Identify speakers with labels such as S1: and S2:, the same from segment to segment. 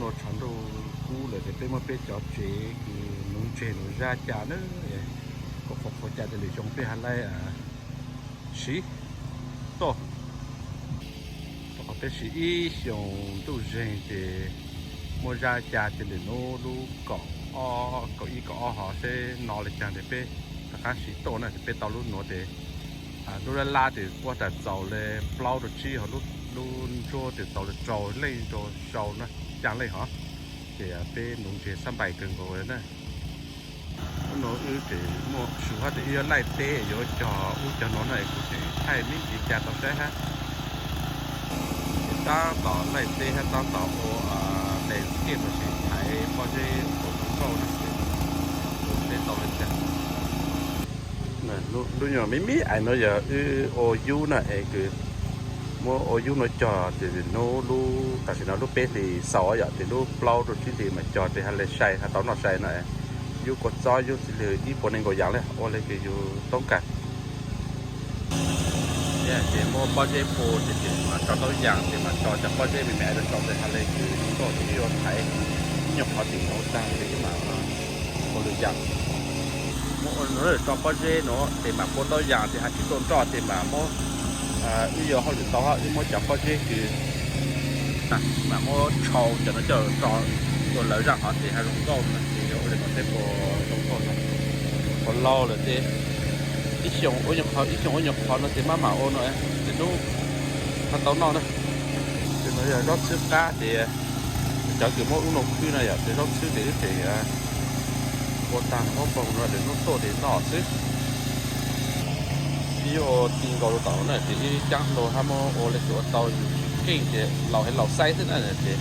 S1: nó chọn đồ cũ là để bên mà bên cho chế cái nông chế nó ra chả nữa có chả để trong bên hà lai xí to có bên xí xong đồ rèn để mua ra chả để nó lu cỏ cỏ họ sẽ nó lại chả để bên các xí to này để bên tàu lu nó để lúc la thì qua tại tàu lên plau được chi họ luôn cho thì tàu được trâu lên rồi trâu nó chẳng lên hả thì bên nông chế xăm bài cần rồi nè nó ư thì một số hát thì lại tê rồi cho nó này cũng sẽ thay miếng gì chả tao sẽ ha ta tao lại tê hay ta tao để kia mà sẽ thay bao nhiêu trâu nó tàu lên chả lúc nhỏ mấy anh nói giờ ô du nè cứ mua ô du nó trò thì nó lu cả sự nó lu bé thì sáu giờ thì lu plau rồi thì mà trò thì hay là say hay tao nó say này du có cho du thì lười đi bọn anh gọi dạng đấy ô lấy cái du tông cả thì mua bao nhiêu phố thì mà cho tao dạng thì mà cho bao nhiêu mình mẹ được cho thì hay là cái có cái du thấy nhập họ thì nó sang thì mà có lười dạng nó để cho bao nhiêu nó thì mà có tao dạng thì hay chỉ tôn cho thì mà mua bây giờ họ được tao mua chặt bao nhiêu thì mà mua trâu cho nó chờ rồi lấy ra họ thì hay lông câu này thì rồi để có thể có lông câu này còn lâu rồi thì ít xong ở nhập họ nó thì má ô nữa thì nó nó tao non đấy thì nó giờ rót sữa cá thì cho kiểu mỗi uống nồng khi này thì rót sữa để có tàng nó bông rồi để nó to để nọ chứ ví dụ tiền cầu tàu này thì chẳng đồ ham ô lấy chỗ tàu kinh thì lẩu hay lẩu say thế này thì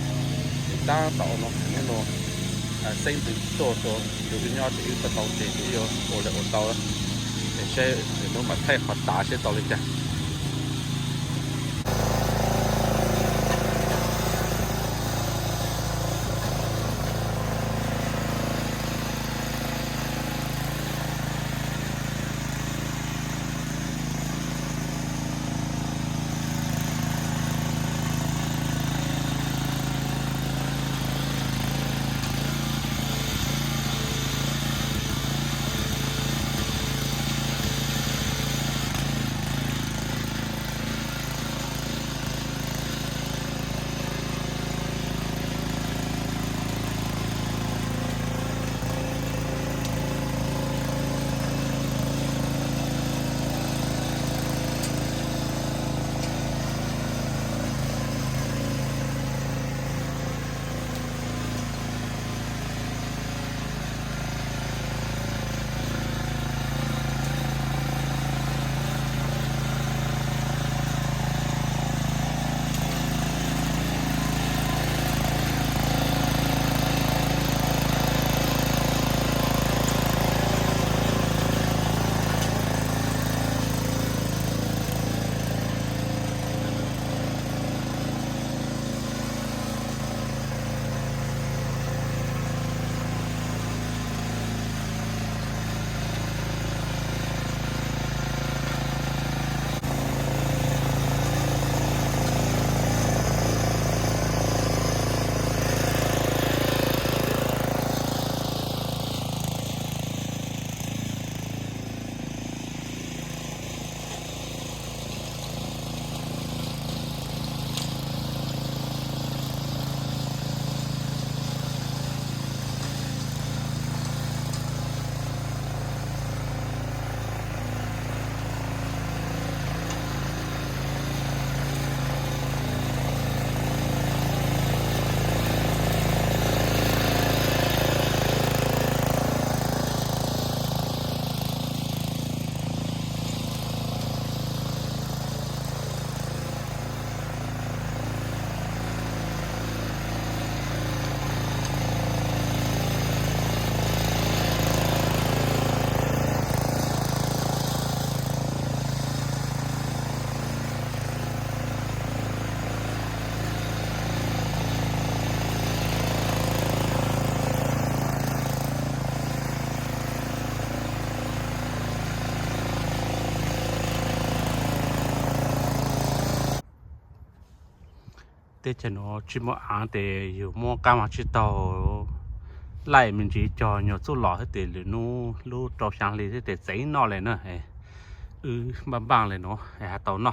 S1: ta tàu nó nên nó xây từ tổ từ cái nhau thì cái tàu thì ví dụ ô lấy ô tàu để xe để nó mà thay họ đá xe tàu lên chả tê chân nó chỉ mua ăn têอยู่mua cam mà chỉ tàu lại mình chỉ cho nhiều số lọ hết tê lử nu lu trâu sáng lì tê giấy nó lên nữa băng băng lên nó hà tàu nó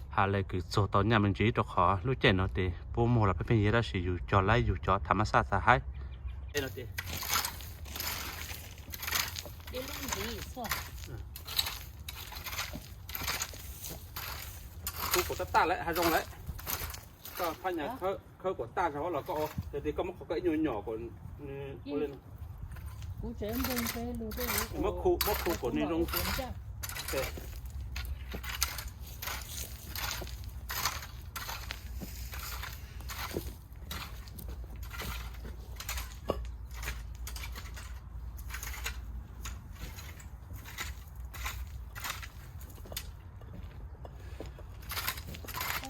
S1: hà lại cứ số tàu nhà mình chỉ cho khó lu chân nó tê bố mua là phảiเป็นgì đó chỉอยู่cho lạiอยู่cho thảm sát sa hay tê nó tê
S2: đi luôn gì sao
S1: khu của ta lại hay rong lạiก็พันอย่างเขากดตาเฉพาะเราก็แต่ดีก็มันเขาก็หน่อๆก่อนกูเล่น
S2: cú chém bên cái lúa đấy
S1: mất khu củaนี่ลง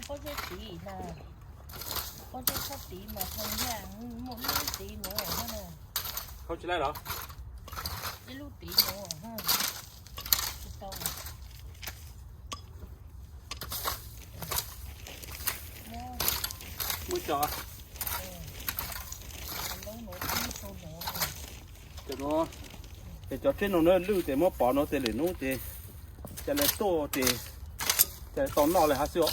S2: có cái tí là có cái tí mà không dạng một cái tí nữa hả nè
S1: เขาจะได้เหรอ
S2: cái lúa tí nữa hả cái tàu
S1: มือจ่อ
S2: lấy một tí số nữa
S1: เดี๋ยวเนาะเดี๋ยวจ่อเช่นเราเนี่ยลื้อแต่เมื่อปอเนาะแต่เหลือนู้นแต่จะเลยโตแต่ตอนนอกเลยฮะเสี่ยว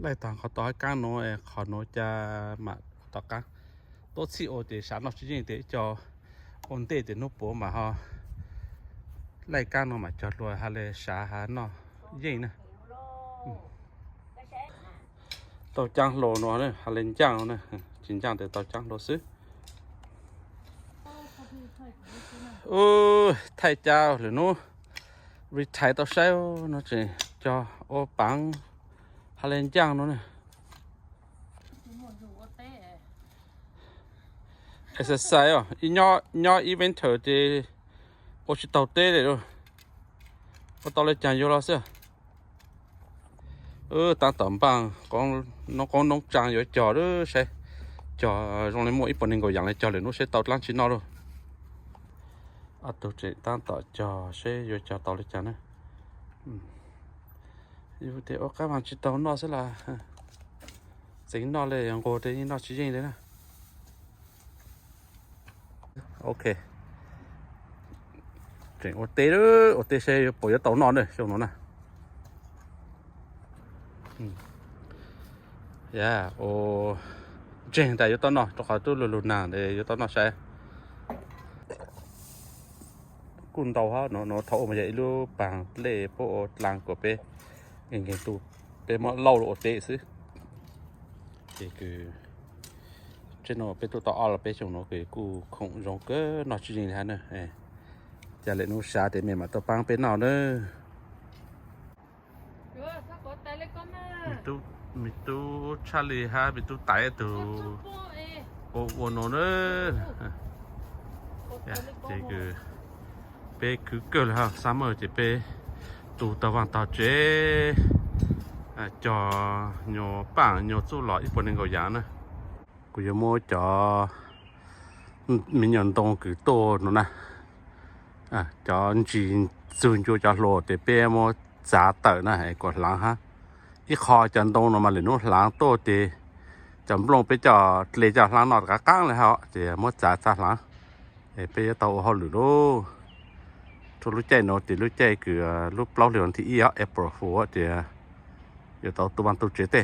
S1: ไล่ต่างเขาต่อให้ก้างโน้ขอโน้จะมาต่อก้างตัวซีโอเดชานอชิจิงเดจออนเดเดนุปโปมาฮะไล่ก้างโน้มาจอดรวยฮะเลยสาหาเนาะยิ่งนะต่อจังโลโน้เนี่ยฮะเลนจังเนี่ยจริงจังแต่ต่อจังโลซื้อโอ้ไทยเจ้าหรือโน้รีไทยต่อเซลเนาะจีจอโอปังฮาเลนจังเนาะเนี่ยเอ็กซ์ไซส์อ่ะอีน้ออีเวนต์เถอะที่โอชิตเอาเต้เลยด้วยพอตอนเลยจังอยู่แล้วเสียตาต่ำปังน้องจังอยู่จอด้วยใช่จอตรงนี้มั่วอีปนหนึ่งก็อย่างไรจอเลยนู้นใช้เตาล้างชิ้นนอด้วยตัวเจตั้งต่อจอใช้อยู่จอเตาเลยจังนะอยู่เดี๋ยวก็มันจะตอนนอสิล่ะสิ่งนอเลยยังโกเดี๋ยวนอชิ้นเลยนะโอเคเจ๋งโอเต้ด้วยโอเต้ใช้ปุ๋ยตอนนอนเลยช่วงนั้นนะโอเจ๋งแต่อยู่ตอนนอนตัวเขาตัวลุนๆนานเลยอยู่ตอนนอนใช้กุนเตาเขาเนาะเท่ามาจากอีลูปังเล่พวกลางกว่าเป้เก่งๆตูเป็นมอเล่าโอเต้ซื้อนี่คือเจ้าหนูเป็นตัวต่อเราเป็นช่วงหนูคือกูคงร้องเกอหนอจริงๆนะเนี่ยจะเล่นนูชาแต่เมื่อมาตัวปังเป็นหนอเนอะ
S2: có tay lấy con mà
S1: มีตู้ชาลีฮะมีตู้ไตตู้โอโนเน这个被去过了哈，三毛这被都到往到这叫牛板牛做了一般那个样呢，กูจะโมจอมีเงินตรงคือโตนู่นนะจอจีนซูนจูจะโหลดแต่เป้โมจ่าเตอนะไอ้กดหลังฮะอีคอจันตรงลงมาเลยนู้นหลังโตเตจำลงไปจอเลยจอหลังนอดกะก้างเลยฮะเดี๋ยวโมจ่าหลังไอ้เป้โตเขาหรือรู้ทุรู้ใจโนติรู้ใจคือรูปเล่าเหลืองที่อีแอปเปิลหัวเดี๋ยวโตตัวมันตัวเจเต้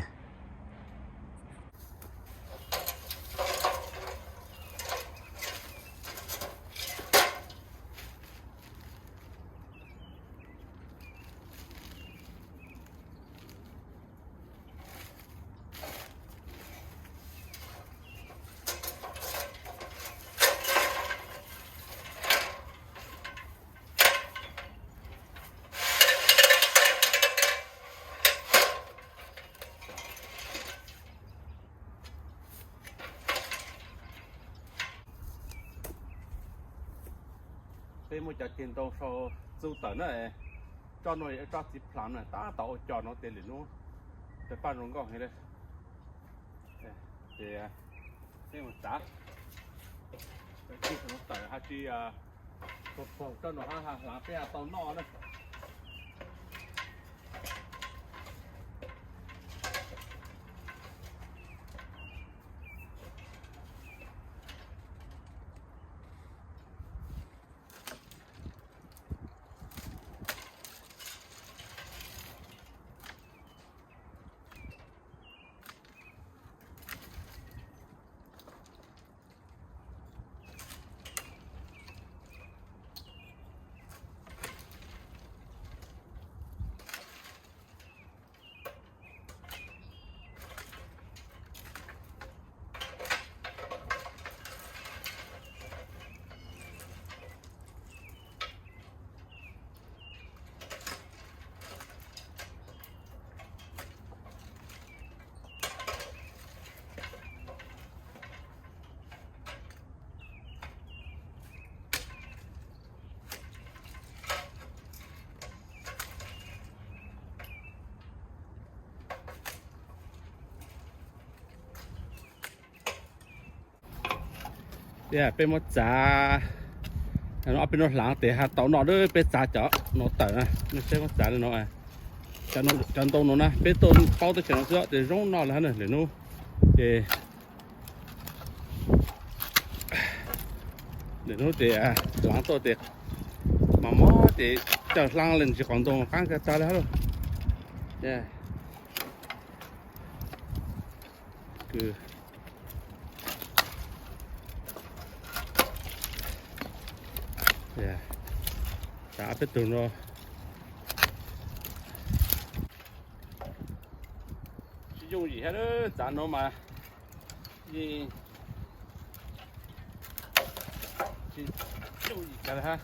S1: เป้โมจะกินตรงโซซูเตอร์นั่นเองจอหน่อยจอสิบพลันน่ะตาต่อจอน้องเตลินู้จะปั้นลงก็ให้เลยเดี๋ยวนี่มันจ้าที่ขนมเต๋อฮะที่พวกเจ้าหน่อยฮะหลังเป้ตอนนอนนะเนี่ยเป็นมดจ่าเอาเป็นรถหลังแต่ฮะต่อนอด้วยเป็นจ่าเจาะนอเต๋อนะไม่ใช่มดจ่าเลยน้อยจันตรงนู้นนะเป็นต้นเป้าตัวเฉียงเสือเดี๋ยวร้องนอนแล้วเนี่ยเดี๋ยวนู้เดี๋ยวนู้เดี๋ยวหลังตัวเด็กมาหม้อเดี๋ยวจะหลังเล่นจีของตรงข้างกระจายแล้วเนี่ยคือđã biết tưởng rồi sử dụng gì hết đó chán nó mà gì sử dụng gì cả ha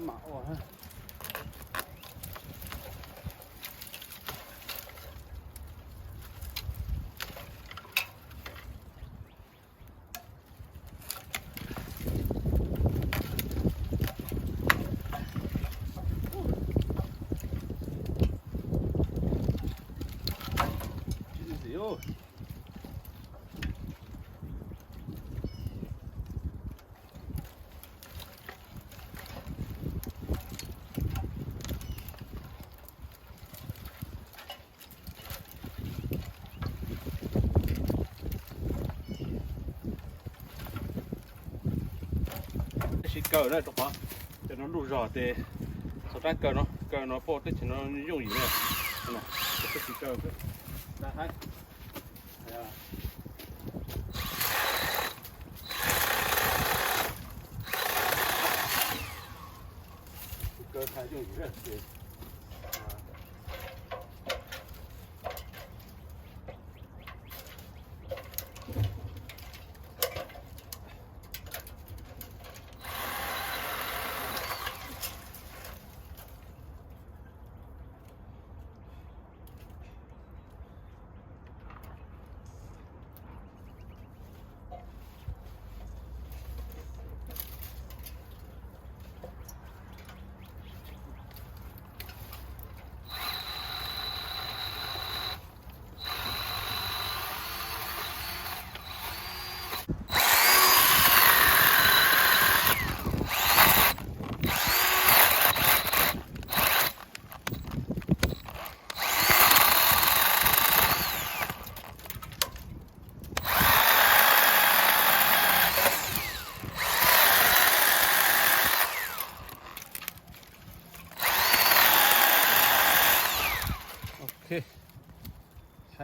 S1: mạo ha cờ đây đúng không? Cho nó đủ rõ thì số trang cờ nó 个呢包的钱呢用一呢，是吧？这是这个，那还，哎呀。这才用一个对。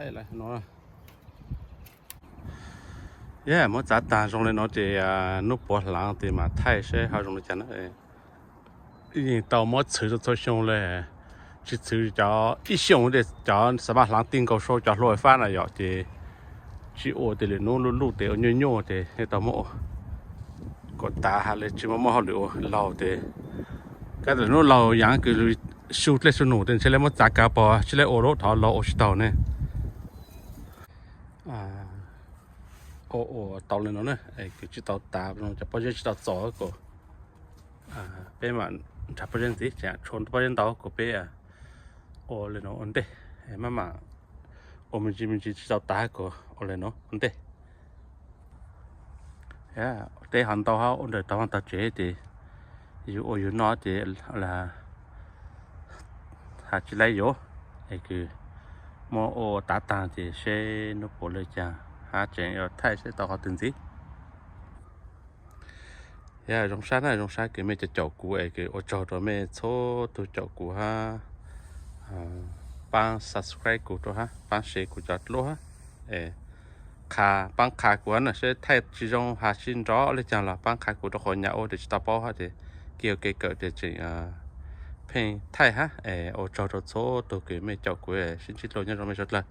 S1: ใช่เลยเนาะมันจัดตาตรงเลยเนาะนุปหลังที่มาไทยใช่เขาตรงนี้จันอีต่อมาซื้อตัวชงเลยซื้อจะอีชงเดี๋ยวจะสามารถหลังติ้งก็โชว์จะลอยฟ้าน่ะอยู่ที่ชีโอเดี๋ยวนู้นลูกเดี๋ยวโยโย่เดี๋ยวให้ต่อมากดตาหาเลยชิมมาเขาเหลือเราเดี๋ยวก็แต่นู้นเราอย่างคือชูดเลยสนุกแต่ใช่แล้วมันจากกาปอใช่แล้วโอโรถอเราโอชิตาเนี่ยโอตอนเลยเนาะไอ้คือชิตาตาเราจะพอจะชิตาจ่อก็เป็นมันถ้าพอจะสิจะชนพอจะต่อก็เป็นโอเลยเนาะอันเด้มาโอมันจิชิตาตาก็โอเลยเนาะอันเด้เต้หันต่อเขาอันเดียวตอนตาเจ๊เดอยู่นอเดอะไรหาจิไลโยไอ้คือมอโอตาตาเดเชนุปเลยจ้าหาเจงเอาไทยใช้ต่อเขาถึงสิตรงชาคือไม่จะเจาะกูไอ้คือโอจอตัวไม่โชตัวเจาะกูฮะปัง subscribe กูตัวฮะปังแชร์กูจัดโลฮะขาปังขากูน่ะใช้ไทยจีจงหาชินจ้อเลยจังละปังขากูตัวคนยาโอเดจิตาป้อฮะเดเกี่ยวเกิดเดจิเพลงไทยฮะโอจอตัวโชตัวคือไม่เจาะกูชินชิโลเนี่ยเราไม่ชดละ